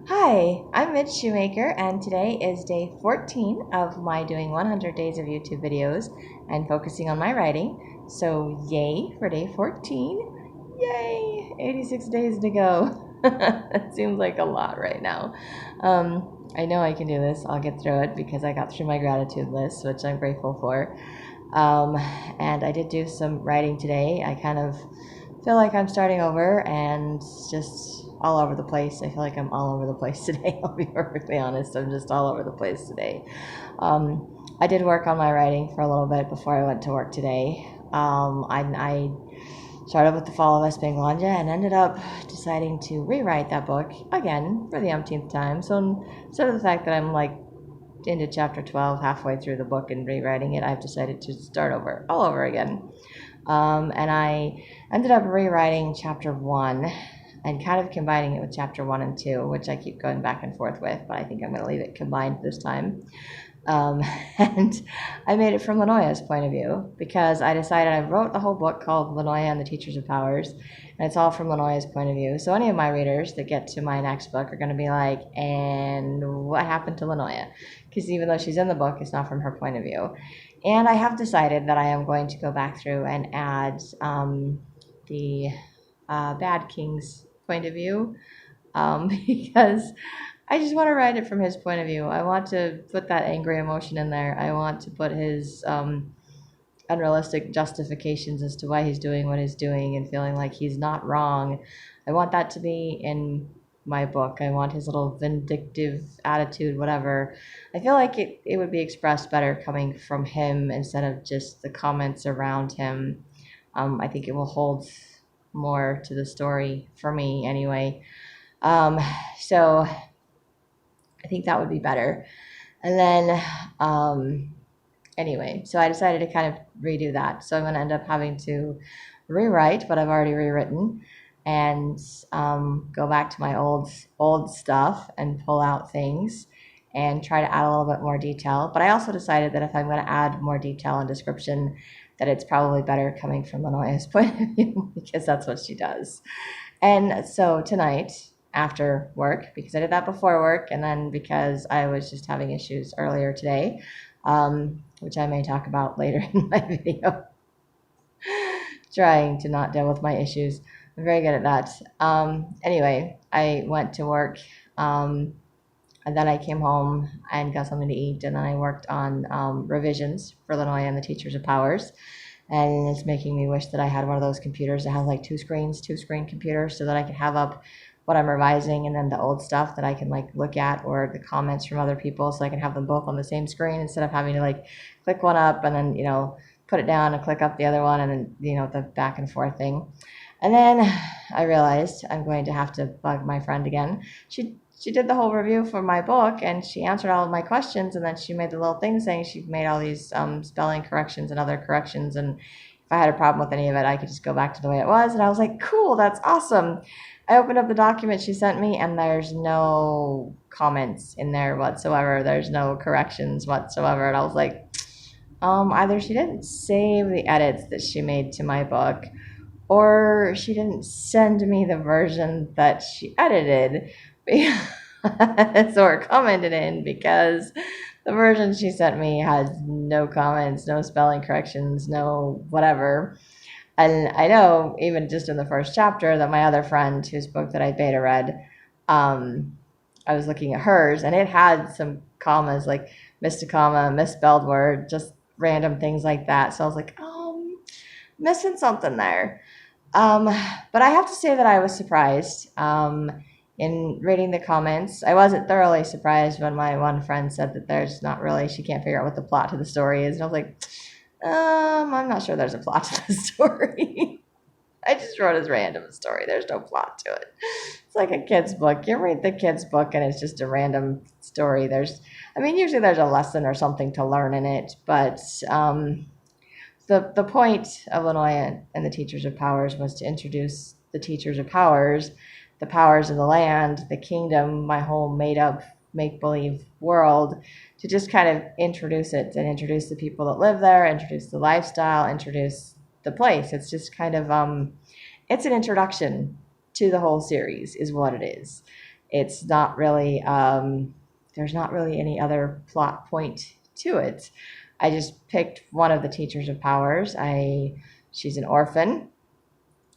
Hi, I'm Midge Shoemaker, and today is day 14 of my doing 100 days of YouTube videos and focusing on my writing. So, yay for day 14! Yay! 86 days to go. It seems like a lot right now. I know I can do this. I'll get through it because I got through my gratitude list, which I'm grateful for. Um, and I did do some writing today. I kind of feel like I'm starting over and just all over the place. I feel like I'm all over the place today. I'll be perfectly honest. I'm just all over the place today. I did work on my writing for a little bit before I went to work today. I started with The Fall of Espinglandia and ended up deciding to rewrite that book again for the umpteenth time. So instead of the fact that I'm like into chapter 12 halfway through the book and rewriting it, I've decided to start over all over again. And I ended up rewriting chapter 1 and kind of combining it with chapter 1 and 2, which I keep going back and forth with, but I think I'm going to leave it combined this time. Um, and I made it from Lanoya's point of view because I decided I wrote the whole book called Lanoya and the Teachers of Powers, and it's all from Lanoya's point of view. So any of my readers that get to my next book are going to be like, and what happened to Lanoya? Because even though she's in the book, it's not from her point of view. And I have decided that I am going to go back through and add the Bad King's point of view because I just want to write it from his point of view. I want to put that angry emotion in there. I want to put his unrealistic justifications as to why he's doing what he's doing and feeling like he's not wrong. I want that to be in my book. I want his little vindictive attitude, whatever. I feel like it would be expressed better coming from him instead of just the comments around him. I think it will hold more to the story for me anyway. Um, so I think that would be better. And then, anyway, so I decided to kind of redo that. So I'm going to end up having to rewrite what I've already rewritten and go back to my old stuff and pull out things and try to add a little bit more detail. But I also decided that if I'm going to add more detail and description, that it's probably better coming from Lanoya's point of view because that's what she does. And so tonight, after work, because I did that before work, and then because I was just having issues earlier today, which I may talk about later in my video, trying to not deal with my issues. I'm very good at that. Anyway, I went to work, and then I came home and got something to eat, and then I worked on revisions for Lanoya and the Teachers of Powers. And it's making me wish that I had one of those computers that has like two screen computers, so that I could have up what I'm revising and then the old stuff that I can like look at, or the comments from other people, so I can have them both on the same screen instead of having to like click one up and then put it down and click up the other one, and then the back and forth thing. And then I realized I'm going to have to bug my friend again. She did the whole review for my book, and she answered all of my questions, and then she made the little thing saying she made all these spelling corrections and other corrections, and if I had a problem with any of it, I could just go back to the way it was. And I was like, cool, that's awesome. I opened up the document she sent me, and there's no comments in there whatsoever. There's no corrections whatsoever. And I was like, either she didn't save the edits that she made to my book, or she didn't send me the version that she edited or commented in, because the version she sent me has no comments, no spelling corrections, no whatever. And I know even just in the first chapter that my other friend whose book that I beta read, I was looking at hers, and it had some commas, like missed a comma, misspelled word, just random things like that. So I was like, missing something there. But I have to say that I was surprised in reading the comments. I wasn't thoroughly surprised when my one friend said that she can't figure out what the plot to the story is. And I was like, I'm not sure there's a plot to the story. I just wrote his random story. There's no plot to it. It's like a kid's book. You read the kid's book and it's just a random story. Usually there's a lesson or something to learn in it, but the point of Lanoya and the Teachers of Powers was to introduce the Teachers of Powers, the powers of the land, the kingdom, my whole made-up, make-believe world, to just kind of introduce it and introduce the people that live there, introduce the lifestyle, introduce the place. It's just kind of, it's an introduction to the whole series is what it is. It's not really, there's not really any other plot point to it. I just picked one of the teachers of powers. She's an orphan,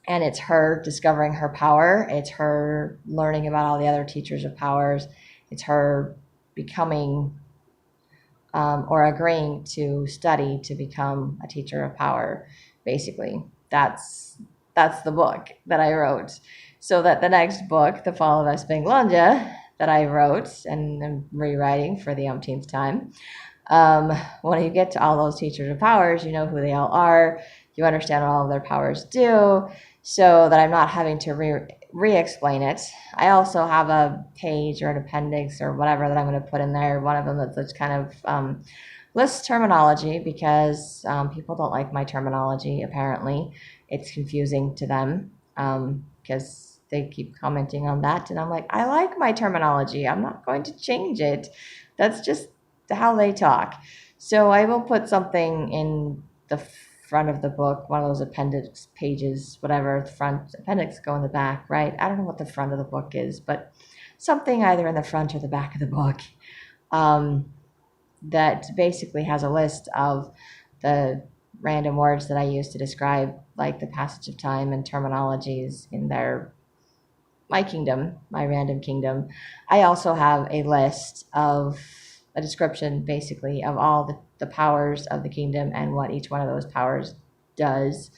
and it's her discovering her power. It's her learning about all the other teachers of powers. It's her becoming or agreeing to study to become a teacher of power. Basically, that's the book that I wrote. So that the next book, The Fall of Espinglandia, that I wrote and am rewriting for the umpteenth time, when you get to all those teachers of powers, you know who they all are. You understand what all of their powers do, so that I'm not having to re-explain it. I also have a page or an appendix or whatever that I'm going to put in there. One of them that's kind of lists terminology, because people don't like my terminology. Apparently, it's confusing to them because they keep commenting on that, and I'm like, I like my terminology. I'm not going to change it. That's just how they talk. So I will put something in the front of the book, one of those appendix pages, whatever. The front appendix go in the back, right? I don't know what the front of the book is, but something either in the front or the back of the book that basically has a list of the random words that I use to describe like the passage of time and terminologies in my kingdom, my random kingdom. I also have a list of a description basically of all the powers of the kingdom and what each one of those powers does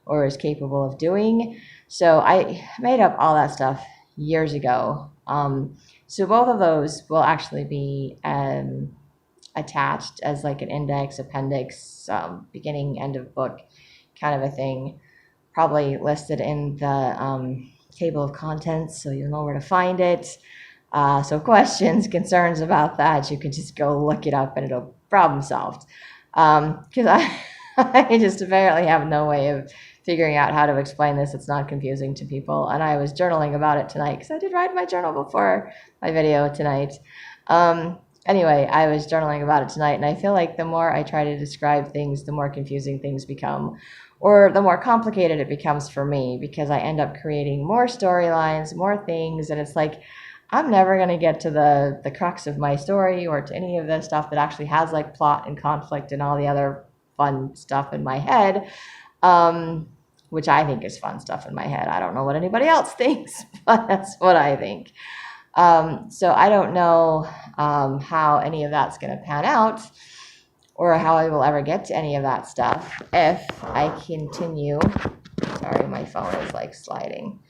or is capable of doing. So I made up all that stuff years ago. So both of those will actually be attached as like an index, appendix, beginning, end of book kind of a thing, probably listed in the table of contents, so you'll know where to find it. So questions, concerns about that, you can just go look it up and it'll problem solved. Because I just apparently have no way of figuring out how to explain this. It's not confusing to people. And I was journaling about it tonight because I did write my journal before my video tonight. Anyway, I was journaling about it tonight, and I feel like the more I try to describe things, the more confusing things become, or the more complicated it becomes for me, because I end up creating more storylines, more things, and it's like I'm never going to get to the crux of my story or to any of the stuff that actually has like plot and conflict and all the other fun stuff in my head, which I think is fun stuff in my head. I don't know what anybody else thinks, but that's what I think. So I don't know how any of that's going to pan out, or how I will ever get to any of that stuff if I continue. Sorry, my phone is like sliding.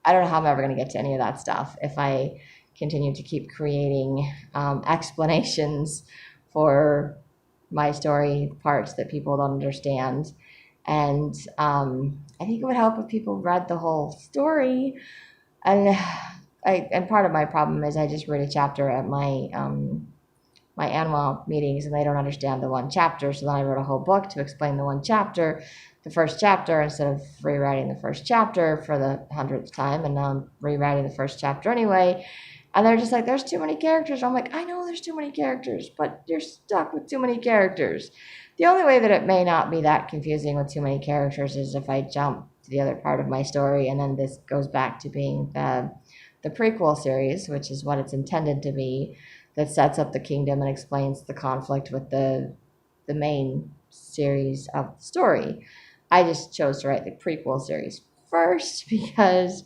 I don't know how I'm ever going to get to any of that stuff if I continue to keep creating explanations for my story parts that people don't understand. And I think it would help if people read the whole story. And part of my problem is I just read a chapter at my my annual meetings, and they don't understand the one chapter. So then I wrote a whole book to explain the one chapter, the first chapter, instead of rewriting the first chapter for the 100th time. And now I'm rewriting the first chapter anyway. And they're just like, there's too many characters. I'm like, I know there's too many characters, but you're stuck with too many characters. The only way that it may not be that confusing with too many characters is if I jump to the other part of my story, and then this goes back to being the prequel series, which is what it's intended to be, that sets up the kingdom and explains the conflict with the main series of the story. I just chose to write the prequel series first because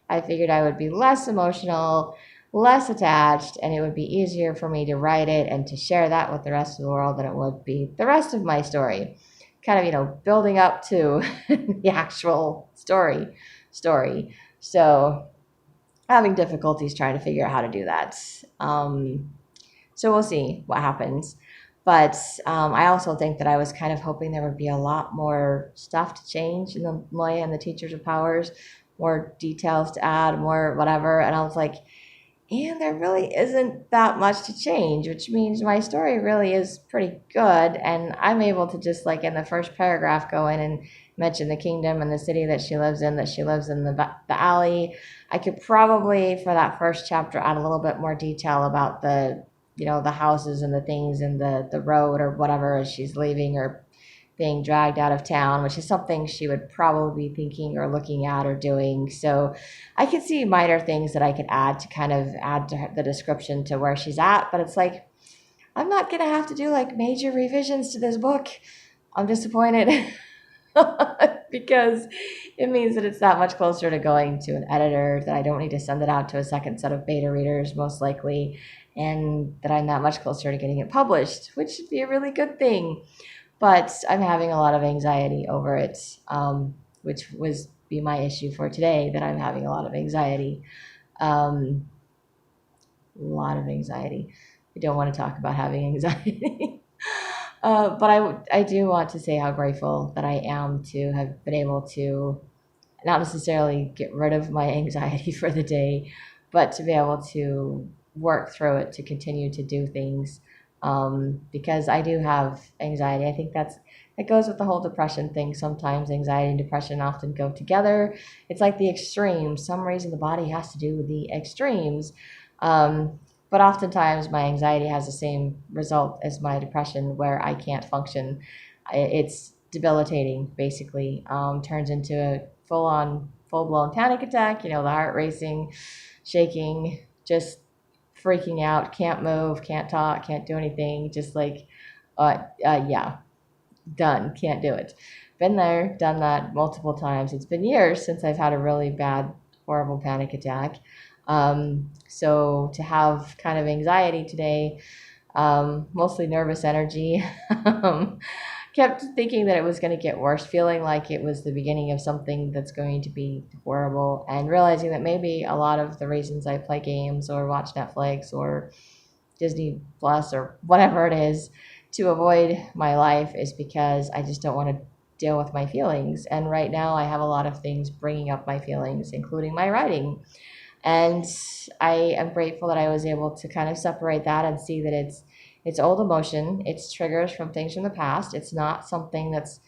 I figured I would be less emotional, less attached, and it would be easier for me to write it and to share that with the rest of the world than it would be the rest of my story. Kind of, building up to the actual story. So having difficulties trying to figure out how to do that. So we'll see what happens. But I also think that I was kind of hoping there would be a lot more stuff to change in the Moya and the Teachers of Powers, more details to add, more whatever. And I was like, and there really isn't that much to change, which means my story really is pretty good. And I'm able to just, like, in the first paragraph, go in and mention the kingdom and the city that she lives in the alley. I could probably, for that first chapter, add a little bit more detail about the houses and the things and the road or whatever as she's leaving, or being dragged out of town, which is something she would probably be thinking or looking at or doing. So I could see minor things that I could add to kind of add to the description to where she's at. But it's like, I'm not going to have to do like major revisions to this book. I'm disappointed. Because it means that it's that much closer to going to an editor, that I don't need to send it out to a second set of beta readers, most likely, and that I'm that much closer to getting it published, which should be a really good thing. But I'm having a lot of anxiety over it, which was be my issue for today, that I'm having a lot of anxiety. A lot of anxiety. I don't want to talk about having anxiety. But I do want to say how grateful that I am to have been able to not necessarily get rid of my anxiety for the day, but to be able to work through it, to continue to do things, because I do have anxiety. I think that goes with the whole depression thing. Sometimes anxiety and depression often go together. It's like the extremes. Some reason the body has to do with the extremes. But oftentimes my anxiety has the same result as my depression, where I can't function. It's debilitating, basically. Turns into a full-blown panic attack, the heart racing, shaking, just freaking out, can't move, can't talk, can't do anything, just like, yeah, done, can't do it. Been there, done that multiple times. It's been years since I've had a really bad, horrible panic attack. So to have kind of anxiety today, mostly nervous energy, kept thinking that it was going to get worse, feeling like it was the beginning of something that's going to be horrible, and realizing that maybe a lot of the reasons I play games or watch Netflix or Disney Plus or whatever it is to avoid my life is because I just don't want to deal with my feelings. And right now I have a lot of things bringing up my feelings, including my writing. And I am grateful that I was able to kind of separate that and see that it's old emotion. It's triggers from things from the past. It's not something that's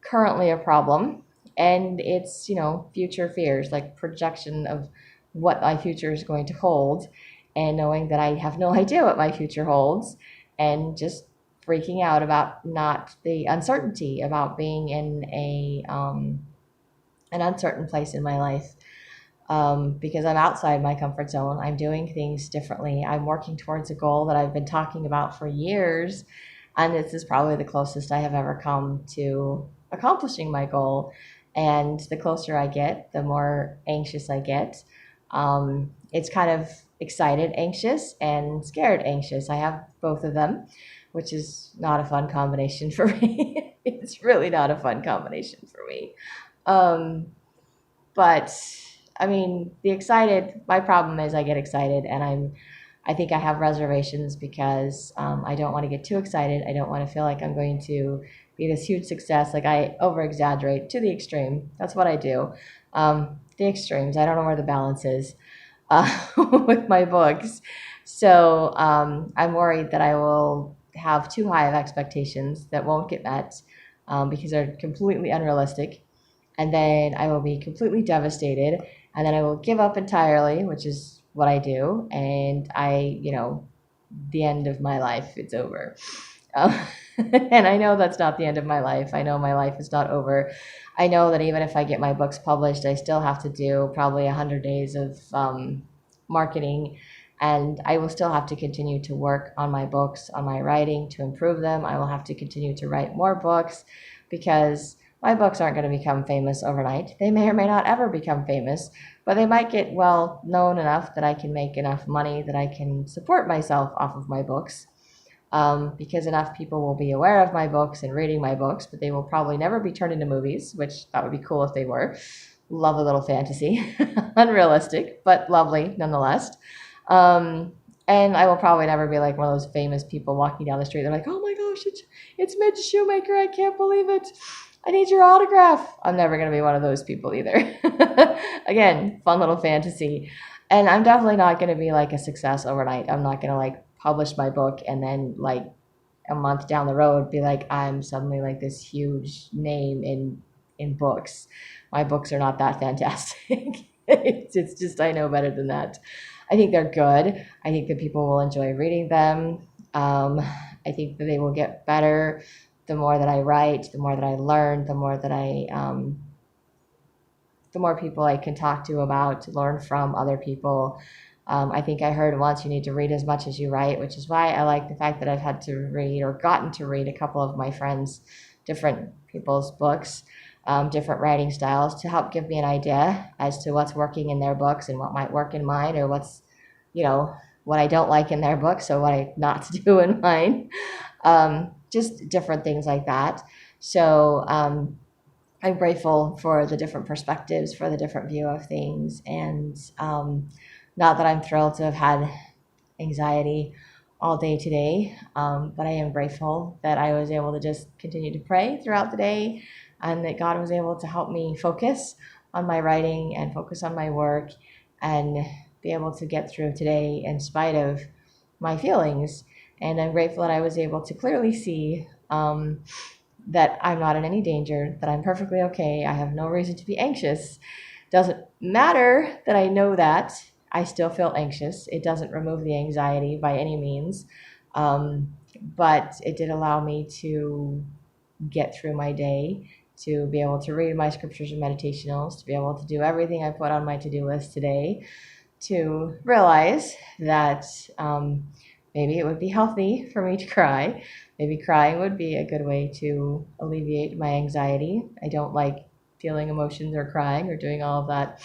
currently a problem. And it's, future fears, like projection of what my future is going to hold, and knowing that I have no idea what my future holds, and just freaking out about not the uncertainty about being in an uncertain place in my life, because I'm outside my comfort zone. I'm doing things differently. I'm working towards a goal that I've been talking about for years. And this is probably the closest I have ever come to accomplishing my goal. And the closer I get, the more anxious I get. It's kind of excited anxious and scared anxious. I have both of them, which is not a fun combination for me. It's really not a fun combination for me. Um, but I mean, my problem is I get excited, and I think I have reservations because I don't want to get too excited. I don't want to feel like I'm going to be this huge success. Like, I over exaggerate to the extreme. That's what I do. The extremes. I don't know where the balance is with my books. So I'm worried that I will have too high of expectations that won't get met, because they're completely unrealistic. And then I will be completely devastated, and then I will give up entirely, which is what I do. And the end of my life, it's over. Um, and I know that's not the end of my life. I know my life is not over. I know that even if I get my books published, I still have to do probably 100 days of marketing, and I will still have to continue to work on my books, on my writing, to improve them. I will have to continue to write more books, because my books aren't going to become famous overnight. They may or may not ever become famous, but they might get well known enough that I can make enough money that I can support myself off of my books, because enough people will be aware of my books and reading my books, but they will probably never be turned into movies, which that would be cool if they were. Lovely little fantasy. Unrealistic, but lovely nonetheless. And I will probably never be like one of those famous people walking down the street. They're like, oh my gosh, it's Midge Shoemaker. I can't believe it. I need your autograph. I'm never going to be one of those people either. Again, fun little fantasy. And I'm definitely not going to be like a success overnight. I'm not going to like publish my book and then like a month down the road be like, I'm suddenly like this huge name in books. My books are not that fantastic. It's just, I know better than that. I think they're good. I think that people will enjoy reading them. I think that they will get better the more that I write, the more that I learn, the more people I can talk to about, learn from other people. I think I heard once you need to read as much as you write, which is why I like the fact that I've had to read or gotten to read a couple of my friends' different people's books, different writing styles to help give me an idea as to what's working in their books and what might work in mine, or what's, what I don't like in their books or what I not to do in mine. Just different things like that. So, I'm grateful for the different perspectives, for the different view of things, and not that I'm thrilled to have had anxiety all day today, but I am grateful that I was able to just continue to pray throughout the day, and that God was able to help me focus on my writing and focus on my work and be able to get through today in spite of my feelings. And I'm grateful that I was able to clearly see that I'm not in any danger, that I'm perfectly okay. I have no reason to be anxious. Doesn't matter that I know that. I still feel anxious. It doesn't remove the anxiety by any means. But it did allow me to get through my day, to be able to read my scriptures and meditationals, to be able to do everything I put on my to-do list today, to realize that maybe it would be healthy for me to cry. Maybe crying would be a good way to alleviate my anxiety. I don't like feeling emotions or crying or doing all of that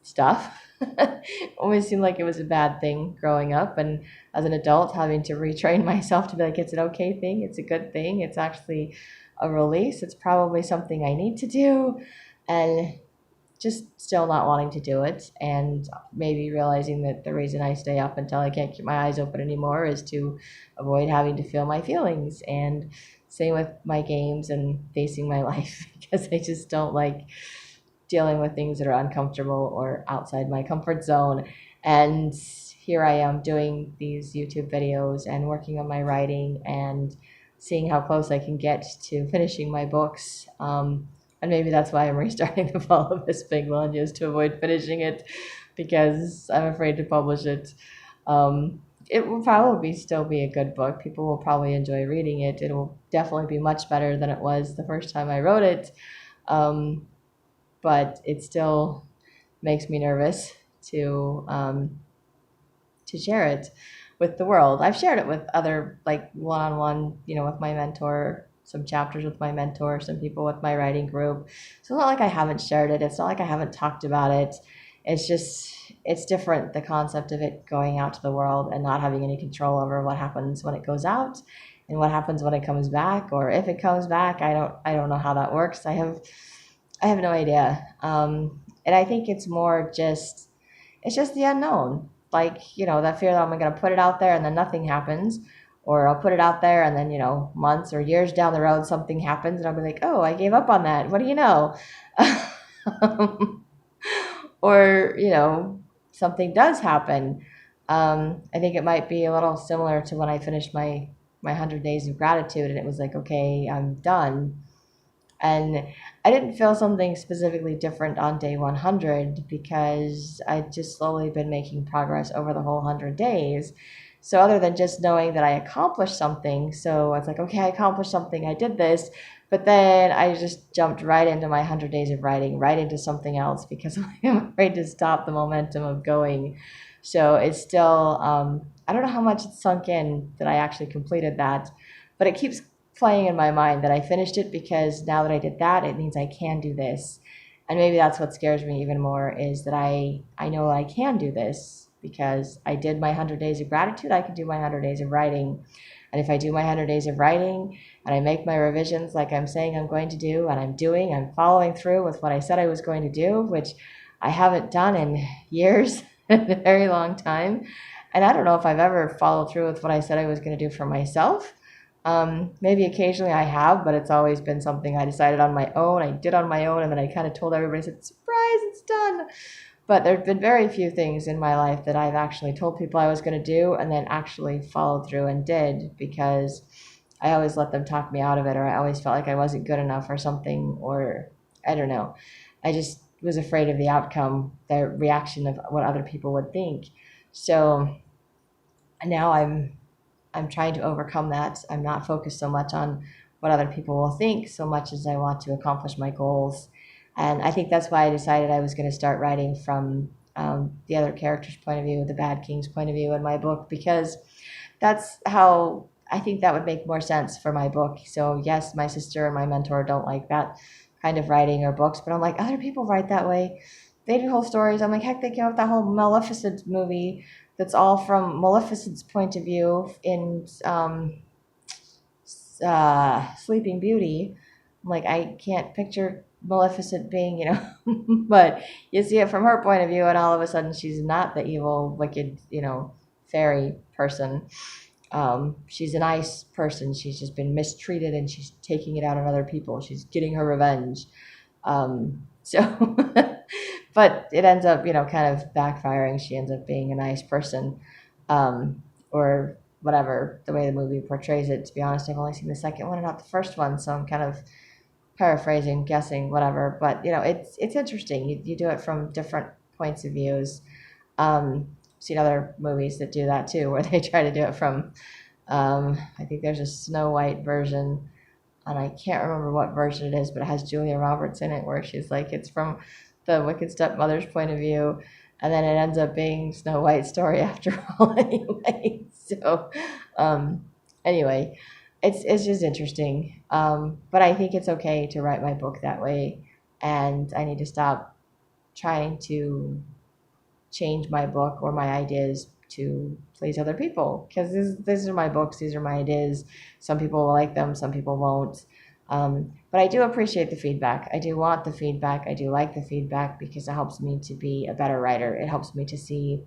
stuff. It always seemed like it was a bad thing growing up, and as an adult having to retrain myself to be like, it's an okay thing, it's a good thing, it's actually a release, it's probably something I need to do, and just still not wanting to do it, and maybe realizing that the reason I stay up until I can't keep my eyes open anymore is to avoid having to feel my feelings. And same with my games and facing my life, because I just don't like dealing with things that are uncomfortable or outside my comfort zone. And here I am doing these YouTube videos and working on my writing and seeing how close I can get to finishing my books. And maybe that's why I'm restarting the follow this big one, just to avoid finishing it, because I'm afraid to publish it. It will probably still be a good book. People will probably enjoy reading it. It will definitely be much better than it was the first time I wrote it. But it still makes me nervous to share it with the world. I've shared it with other, like, one-on-one, with my mentor, some chapters with my mentor, some people with my writing group. So it's not like I haven't shared it. It's not like I haven't talked about it. It's just, it's different, the concept of it going out to the world and not having any control over what happens when it goes out and what happens when it comes back, or if it comes back. I don't know how that works. I have no idea. And I think it's more just, it's just the unknown. Like, that fear that I'm going to put it out there and then nothing happens. Or I'll put it out there and then, months or years down the road, something happens and I'll be like, oh, I gave up on that. What do you know? Or, something does happen. I think it might be a little similar to when I finished my 100 days of gratitude, and it was like, okay, I'm done. And I didn't feel something specifically different on day 100 because I'd just slowly been making progress over the whole 100 days. So other than just knowing that I accomplished something, so it's like, okay, I accomplished something, I did this, but then I just jumped right into my 100 days of writing, right into something else, because I'm afraid to stop the momentum of going. So it's still, I don't know how much it's sunk in that I actually completed that, but it keeps playing in my mind that I finished it, because now that I did that, it means I can do this. And maybe that's what scares me even more, is that I know I can do this because I did my 100 days of gratitude. I can do my 100 days of writing. And if I do my 100 days of writing and I make my revisions like I'm saying I'm going to do, and I'm following through with what I said I was going to do, which I haven't done in years, a very long time. And I don't know if I've ever followed through with what I said I was going to do for myself. Maybe occasionally I have, but it's always been something I decided on my own. I did on my own, and then I kind of told everybody, I said, surprise, it's done. But there have been very few things in my life that I've actually told people I was going to do and then actually followed through and did, because I always let them talk me out of it, or I always felt like I wasn't good enough or something, or I don't know. I just was afraid of the outcome, the reaction of what other people would think. So now I'm trying to overcome that. I'm not focused so much on what other people will think so much as I want to accomplish my goals. And I think that's why I decided I was going to start writing from the other character's point of view, the Bad King's point of view in my book, because that's how I think that would make more sense for my book. So yes, my sister and my mentor don't like that kind of writing or books, but I'm like, other people write that way. They do whole stories. I'm like, heck, they came up with that whole Maleficent movie that's all from Maleficent's point of view in Sleeping Beauty. I'm like, I can't picture Maleficent being, but you see it from her point of view, and all of a sudden she's not the evil, wicked, fairy person. She's a nice person. She's just been mistreated, and she's taking it out on other people. She's getting her revenge. So, but it ends up, kind of backfiring. She ends up being a nice person, or whatever, the way the movie portrays it. To be honest, I've only seen the second one and not the first one, so I'm kind of paraphrasing, guessing, whatever. But it's interesting. You do it from different points of views. Seen other movies that do that too, where they try to do it from. I think there's a Snow White version, and I can't remember what version it is, but it has Julia Roberts in it, where she's like, it's from the wicked stepmother's point of view, and then it ends up being Snow White's story after all anyway. So anyway, it's just interesting. But I think it's okay to write my book that way, and I need to stop trying to change my book or my ideas to please other people, because these are my books, these are my ideas. Some people will like them, some people won't. But I do appreciate the feedback. I do want the feedback. I do like the feedback, because it helps me to be a better writer. It helps me to see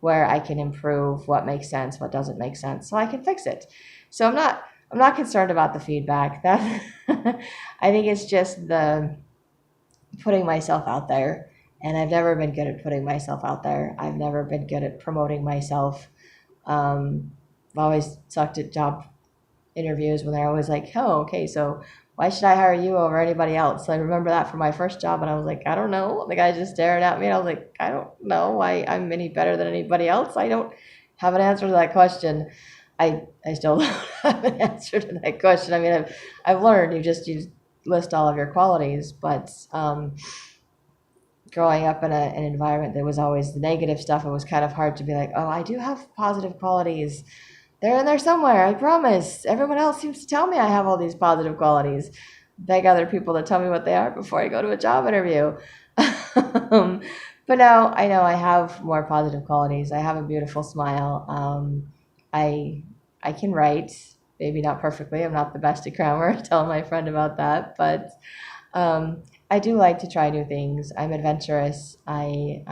where I can improve, what makes sense, what doesn't make sense, so I can fix it. So I'm not concerned about the feedback. That I think it's just the putting myself out there. And I've never been good at putting myself out there. I've never been good at promoting myself. I've always sucked at job interviews when they're always like, oh, okay, so why should I hire you over anybody else? So I remember that from my first job, and I was like, I don't know. The guy just staring at me, and I was like, I don't know why I'm any better than anybody else. I don't have an answer to that question. I still don't have an answer to that question. I mean, I've learned you list all of your qualities, but growing up in an environment that was always the negative stuff, it was kind of hard to be like, oh, I do have positive qualities. They're in there somewhere, I promise. Everyone else seems to tell me I have all these positive qualities. Beg other people to tell me what they are before I go to a job interview. But now I know I have more positive qualities. I have a beautiful smile. I can write, maybe not perfectly. I'm not the best at grammar. I tell my friend about that, but I do like to try new things. I'm adventurous. I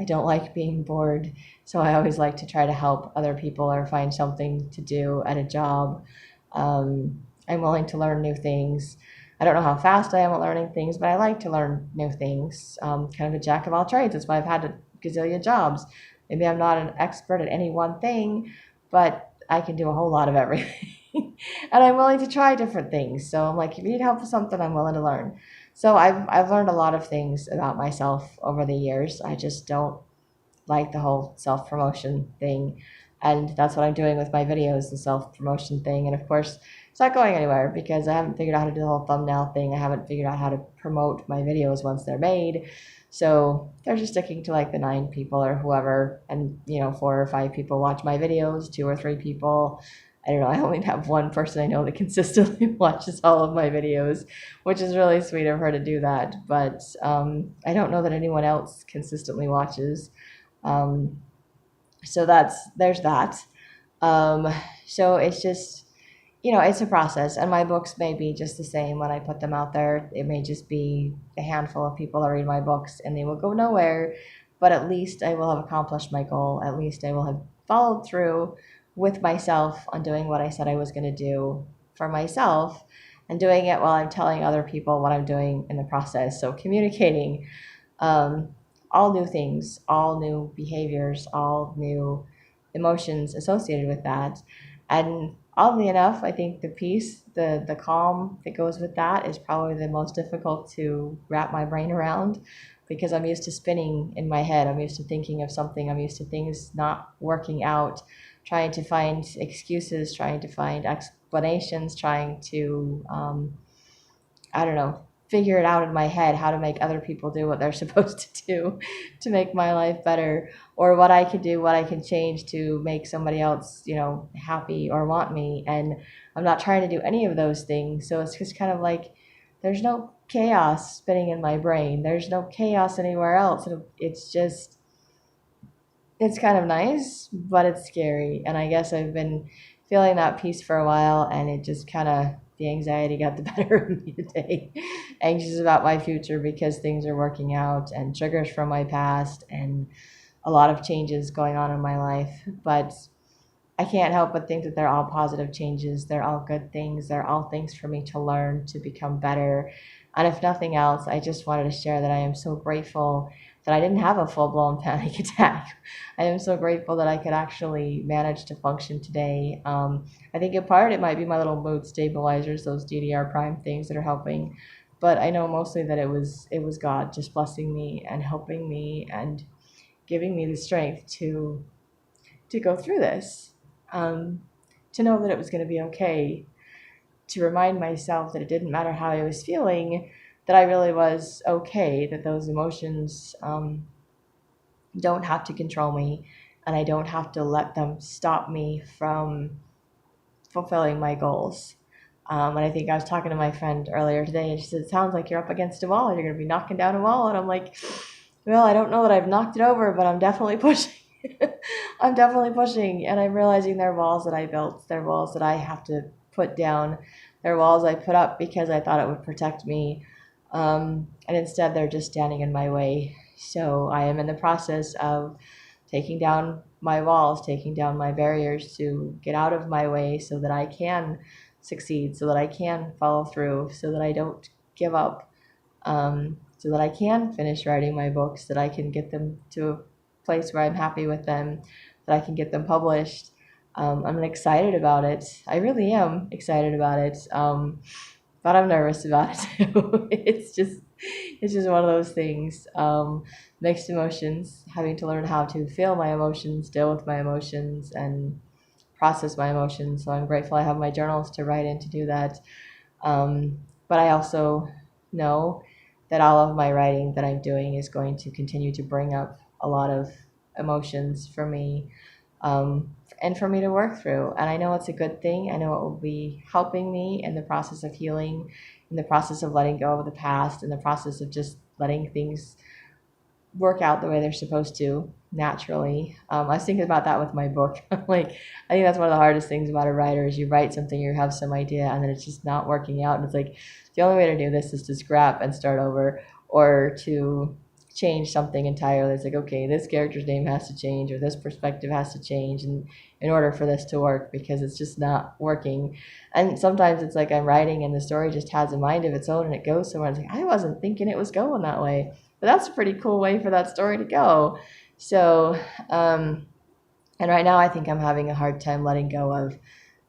don't like being bored, so I always like to try to help other people or find something to do at a job. I'm willing to learn new things. I don't know how fast I am at learning things, but I like to learn new things. Kind of a jack of all trades. That's why I've had a gazillion jobs. Maybe I'm not an expert at any one thing, but I can do a whole lot of everything. And I'm willing to try different things. So I'm like, if you need help with something, I'm willing to learn. So I've learned a lot of things about myself over the years. I just don't like the whole self-promotion thing. And that's what I'm doing with my videos, the self-promotion thing. And of course, it's not going anywhere, because I haven't figured out how to do the whole thumbnail thing. I haven't figured out how to promote my videos once they're made. So they're just sticking to like the 9 people or whoever. And, 4 or 5 people watch my videos, 2 or 3 people. I don't know, I only have one person I know that consistently watches all of my videos, which is really sweet of her to do that. But I don't know that anyone else consistently watches. So there's that. So it's just, it's a process. And my books may be just the same when I put them out there. It may just be a handful of people that read my books, and they will go nowhere. But at least I will have accomplished my goal. At least I will have followed through with myself on doing what I said I was going to do for myself, and doing it while I'm telling other people what I'm doing in the process. So communicating all new things, all new behaviors, all new emotions associated with that. And oddly enough, I think the peace, the calm that goes with that is probably the most difficult to wrap my brain around. because I'm used to spinning in my head. I'm used to thinking of something. I'm used to things not working out, trying to find excuses, trying to find explanations, trying to, I don't know, figure it out in my head how to make other people do what they're supposed to do to make my life better, or what I can do, what I can change to make somebody else, happy or want me. And I'm not trying to do any of those things. So it's just kind of like there's no chaos spinning in my brain. There's no chaos anywhere else. It's just, it's kind of nice, but it's scary. And I guess I've been feeling that peace for a while, and it just kind of, the anxiety got the better of me today. Anxious about my future because things are working out, and triggers from my past, and a lot of changes going on in my life. But I can't help but think that they're all positive changes. They're all good things. They're all things for me to learn, to become better. And if nothing else, I just wanted to share that I am so grateful that I didn't have a full-blown panic attack. I am so grateful that I could actually manage to function today. I think in part it might be my little mood stabilizers, those DDR prime things that are helping. But I know mostly that it was God just blessing me and helping me and giving me the strength to go through this, to know that it was going to be okay, to remind myself that it didn't matter how I was feeling, that I really was okay, that those emotions don't have to control me, and I don't have to let them stop me from fulfilling my goals. And I think I was talking to my friend earlier today, and she said, "It sounds like you're up against a wall. You're going to be knocking down a wall." And I'm like, well, I don't know that I've knocked it over, but I'm definitely pushing. I'm definitely pushing, and I'm realizing they're walls that I built. They're walls that I have to put down. They're walls I put up because I thought it would protect me, and instead they're just standing in my way. So I am in the process of taking down my walls, taking down my barriers to get out of my way so that I can succeed, so that I can follow through, so that I don't give up, so that I can finish writing my books, that I can get them to a place where I'm happy with them, that I can get them published. I'm excited about it. I really am excited about it. But I'm nervous about it too. It's just one of those things. Mixed emotions, having to learn how to feel my emotions, deal with my emotions, and process my emotions. So I'm grateful I have my journals to write in to do that. But I also know that all of my writing that I'm doing is going to continue to bring up a lot of emotions for me, and for me to work through. And I know it's a good thing. I know it will be helping me in the process of healing, in the process of letting go of the past, in the process of just letting things work out the way they're supposed to naturally. I was thinking about that with my book. Like, I think that's one of the hardest things about a writer is you write something, you have some idea, and then it's just not working out. And it's like, the only way to do this is to scrap and start over, or to change something entirely. It's like, okay, this character's name has to change, or this perspective has to change, and in order for this to work, because it's just not working. And sometimes it's like I'm writing and the story just has a mind of its own and it goes somewhere. It's like, I wasn't thinking it was going that way. But that's a pretty cool way for that story to go. So, and right now I think I'm having a hard time letting go of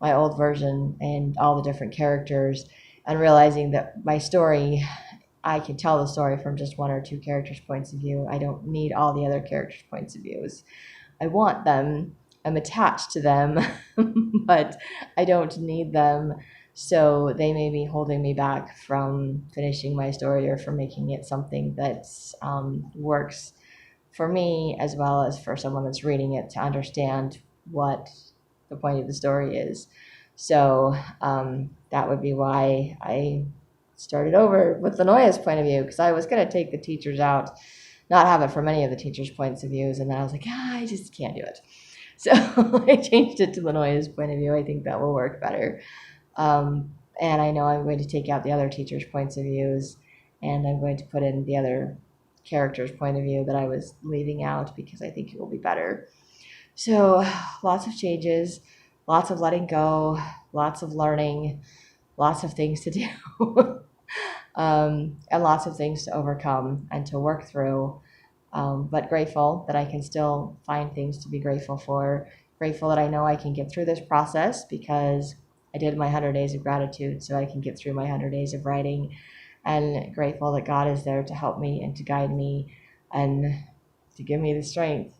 my old version and all the different characters, and realizing that my story, I can tell the story from just one or two characters' points of view. I don't need all the other characters' points of views. I want them. I'm attached to them, but I don't need them. So they may be holding me back from finishing my story, or from making it something that works for me as well as for someone that's reading it to understand what the point of the story is. So that would be why I started over with the Noya's point of view, because I was going to take the teachers out, not have it from any of the teachers' points of views, and then I was like, I just can't do it. So I changed it to Lenoya's point of view. I think that will work better. And I know I'm going to take out the other teachers' points of views, and I'm going to put in the other character's point of view that I was leaving out, because I think it will be better. So lots of changes, lots of letting go, lots of learning, lots of things to do, and lots of things to overcome and to work through. But grateful that I can still find things to be grateful for. Grateful that I know I can get through this process, because I did my 100 days of gratitude, so I can get through my 100 days of writing. and grateful that God is there to help me and to guide me and to give me the strength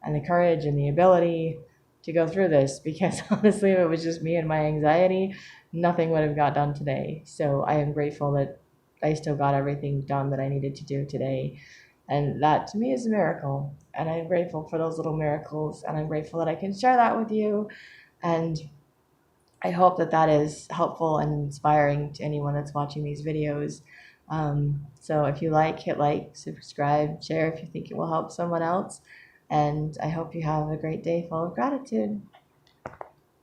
and the courage and the ability to go through this, because honestly, if it was just me and my anxiety, nothing would have got done today. So I am grateful that I still got everything done that I needed to do today. And that to me is a miracle. And I'm grateful for those little miracles. And I'm grateful that I can share that with you. And I hope that that is helpful and inspiring to anyone that's watching these videos. So if you like, hit like, subscribe, share if you think it will help someone else. And I hope you have a great day full of gratitude.